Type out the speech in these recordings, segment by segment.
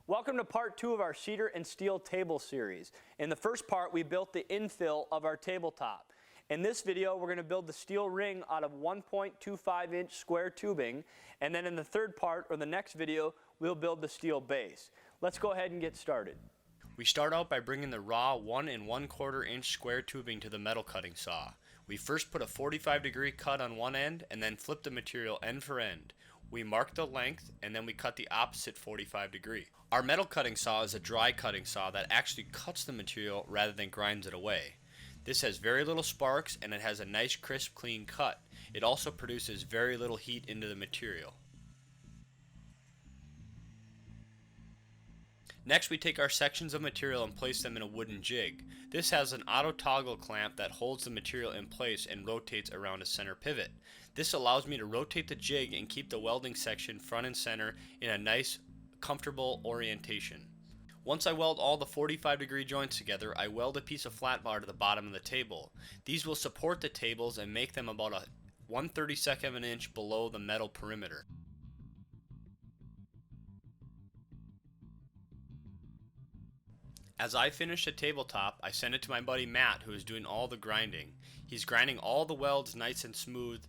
Welcome to part 2 of our cedar and steel table series. In the first part, we built the infill of our tabletop. In this video, we're going to build the steel ring out of 1.25 inch square tubing, and then in the third part, or the next video, we'll build the steel base. Let's go ahead and get started. We start out by bringing the raw 1 1/4 inch square tubing to the metal cutting saw. We first put a 45-degree cut on one end and then flip the material end for end. We mark the length and then we cut the opposite 45-degree. Our metal cutting saw is a dry cutting saw that actually cuts the material rather than grinds it away. This has very little sparks and it has a nice crisp clean cut. It also produces very little heat into the material. Next, we take our sections of material and place them in a wooden jig. This has an auto toggle clamp that holds the material in place and rotates around a center pivot. This allows me to rotate the jig and keep the welding section front and center in a nice, comfortable orientation. Once I weld all the 45-degree joints together, I weld a piece of flat bar to the bottom of the table. These will support the tables and make them about a 1/32 of an inch below the metal perimeter. As I finish the tabletop, I send it to my buddy Matt, who is doing all the grinding. He's grinding all the welds nice and smooth.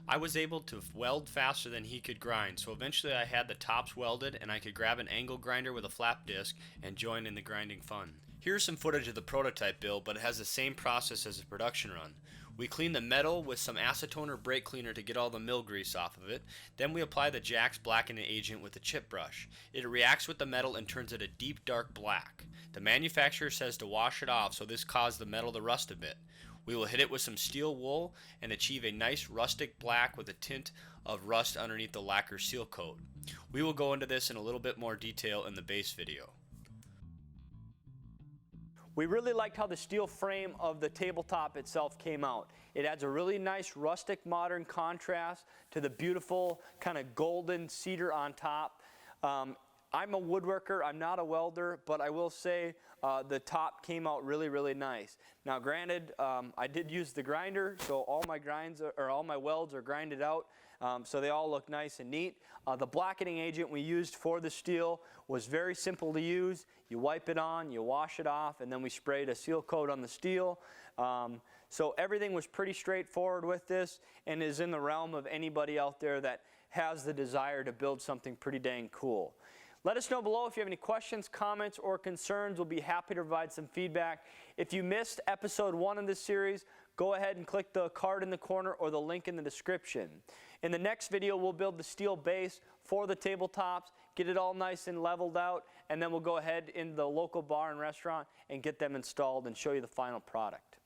I was able to weld faster than he could grind, so eventually I had the tops welded and I could grab an angle grinder with a flap disc and join in the grinding fun. Here's some footage of the prototype build, but it has the same process as the production run. We clean the metal with some acetone or brake cleaner to get all the mill grease off of it. Then we apply the Jack's blackening agent with a chip brush. It reacts with the metal and turns it a deep dark black. The manufacturer says to wash it off, so this caused the metal to rust a bit. We will hit it with some steel wool and achieve a nice rustic black with a tint of rust underneath the lacquer seal coat. We will go into this in a little bit more detail in the base video. We really liked how the steel frame of the tabletop itself came out. It adds a really nice rustic modern contrast to the beautiful kind of golden cedar on top. I'm a woodworker, I'm not a welder, but I will say the top came out really nice. Now granted, I did use the grinder, so all my welds are grinded out, so they all look nice and neat. The blackening agent we used for the steel was very simple to use. You wipe it on, you wash it off, and then we sprayed a seal coat on the steel. So everything was pretty straightforward with this and is in the realm of anybody out there that has the desire to build something pretty dang cool. Let us know below if you have any questions, comments, or concerns. We'll be happy to provide some feedback. If you missed episode 1 of this series, go ahead and click the card in the corner or the link in the description. In the next video, we'll build the steel base for the tabletops, get it all nice and leveled out, and then we'll go ahead in the local bar and restaurant and get them installed and show you the final product.